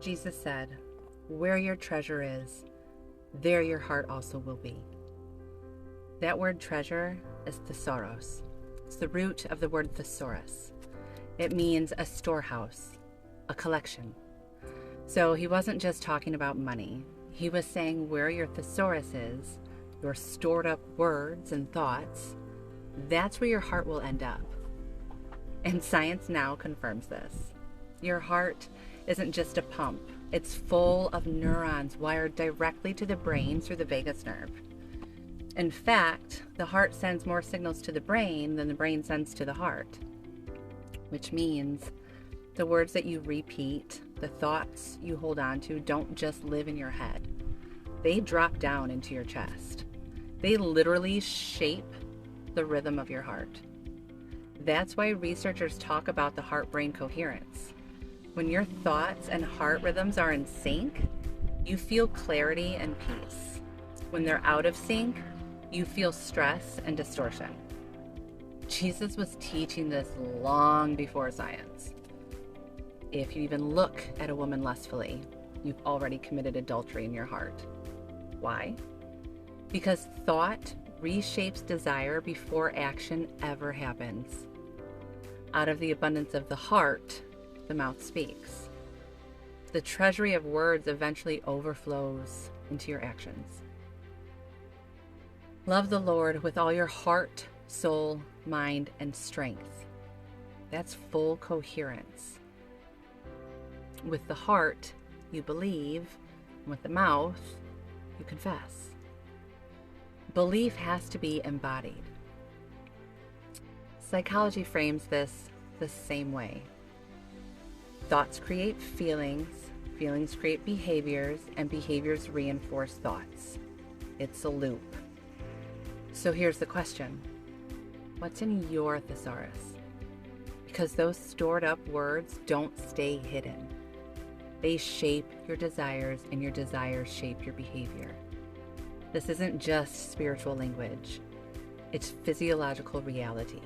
Jesus said, "Where your treasure is, there your heart also will be." That word treasure is thesaurus. It's the root of the word thesaurus. It means a storehouse, a collection. So he wasn't just talking about money. He was saying where your thesaurus is, your stored up words and thoughts, that's where your heart will end up. And science now confirms this. Your heart isn't just a pump. It's full of neurons wired directly to the brain through the vagus nerve. In fact, the heart sends more signals to the brain than the brain sends to the heart, which means the words that you repeat, the thoughts you hold on to, don't just live in your head. They drop down into your chest. They literally shape the rhythm of your heart. That's why researchers talk about the heart-brain coherence. When your thoughts and heart rhythms are in sync, you feel clarity and peace. When they're out of sync, you feel stress and distortion. Jesus was teaching this long before science. If you even look at a woman lustfully, you've already committed adultery in your heart. Why? Because thought reshapes desire before action ever happens. Out of the abundance of the heart, the mouth speaks. The treasury of words eventually overflows into your actions. Love the Lord with all your heart, soul, mind, and strength. That's full coherence. With the heart, you believe, and with the mouth, you confess. Belief has to be embodied. Psychology frames this the same way. Thoughts create feelings, feelings create behaviors, and behaviors reinforce thoughts. It's a loop. So here's the question. What's in your thesaurus? Because those stored up words don't stay hidden. They shape your desires, and your desires shape your behavior. This isn't just spiritual language. It's physiological reality.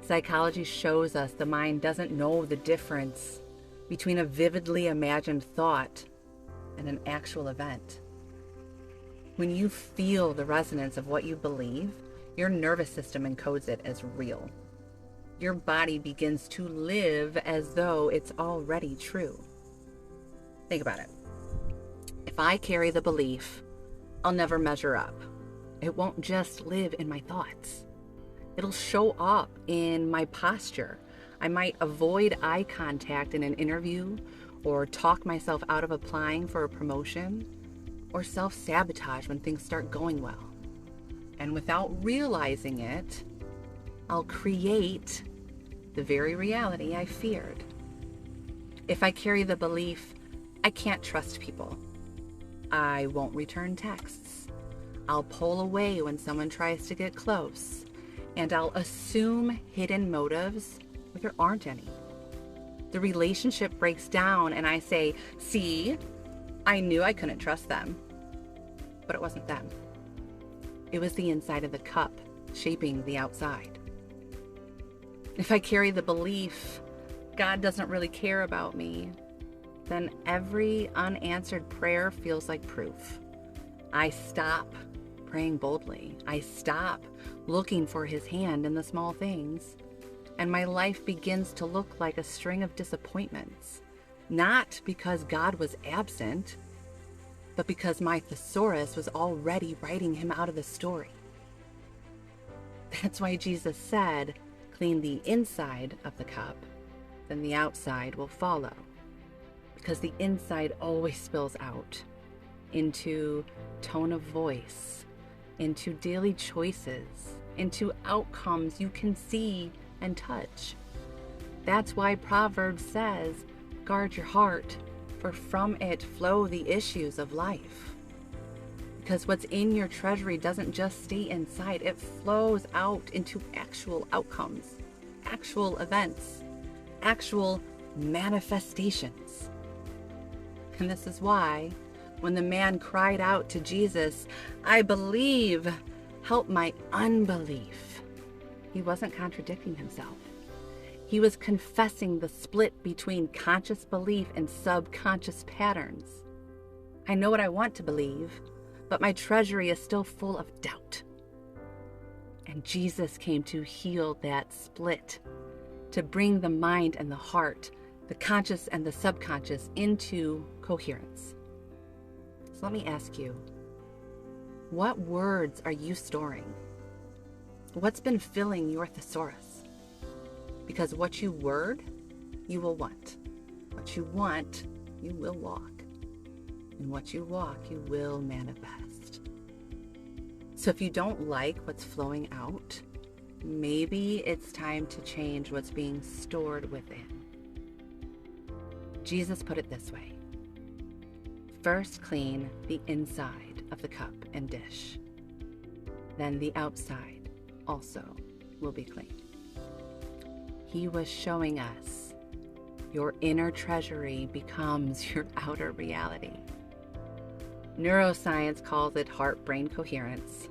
Psychology shows us the mind doesn't know the difference between a vividly imagined thought and an actual event. When you feel the resonance of what you believe, your nervous system encodes it as real. Your body begins to live as though it's already true. Think about it. If I carry the belief, I'll never measure up, it won't just live in my thoughts. It'll show up in my posture. I might avoid eye contact in an interview, or talk myself out of applying for a promotion, or self-sabotage when things start going well. And without realizing it, I'll create the very reality I feared. If I carry the belief, I can't trust people, I won't return texts, I'll pull away when someone tries to get close, and I'll assume hidden motives where there aren't any. The relationship breaks down and I say, see, I knew I couldn't trust them, but it wasn't them. It was the inside of the cup shaping the outside. If I carry the belief, God doesn't really care about me, then every unanswered prayer feels like proof. I stop praying boldly. I stop looking for his hand in the small things. And my life begins to look like a string of disappointments. Not because God was absent, but because my thesaurus was already writing him out of the story. That's why Jesus said, clean the inside of the cup, then the outside will follow. Because the inside always spills out into tone of voice, into daily choices, into outcomes you can see and touch. That's why Proverbs says, guard your heart, for from it flow the issues of life. Because what's in your treasury doesn't just stay inside, it flows out into actual outcomes, actual events, actual manifestations. And this is why when the man cried out to Jesus, I believe, help my unbelief, he wasn't contradicting himself. He was confessing the split between conscious belief and subconscious patterns. I know what I want to believe, but my treasury is still full of doubt. And Jesus came to heal that split, to bring the mind and the heart, the conscious and the subconscious, into coherence. So let me ask you, what words are you storing? What's been filling your thesaurus? Because what you word, you will want. What you want, you will walk. And what you walk, you will manifest. So if you don't like what's flowing out, maybe it's time to change what's being stored within. Jesus put it this way: first clean the inside of the cup and dish. Then the outside also will be clean. He was showing us your inner treasury becomes your outer reality. Neuroscience calls it heart-brain coherence.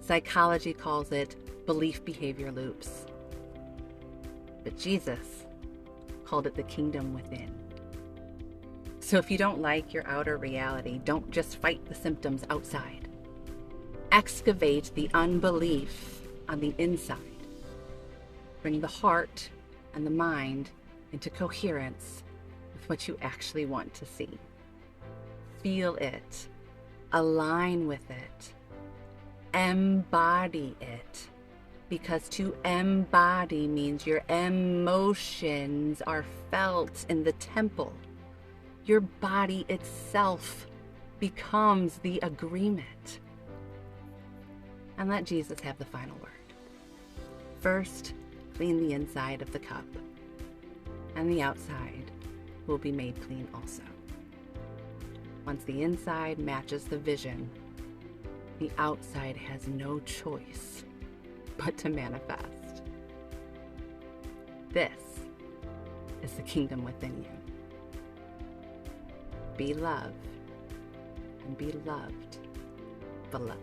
Psychology calls it belief-behavior loops. But Jesus called it the kingdom within. So if you don't like your outer reality, don't just fight the symptoms outside. Excavate the unbelief on the inside. Bring the heart and the mind into coherence with what you actually want to see. Feel it, align with it, embody it, because to embody means your emotions are felt in the temple. Your body itself becomes the agreement. And let Jesus have the final word. First, clean the inside of the cup, and the outside will be made clean also. Once the inside matches the vision, the outside has no choice but to manifest. This is the kingdom within you. Be loved and be loved, beloved.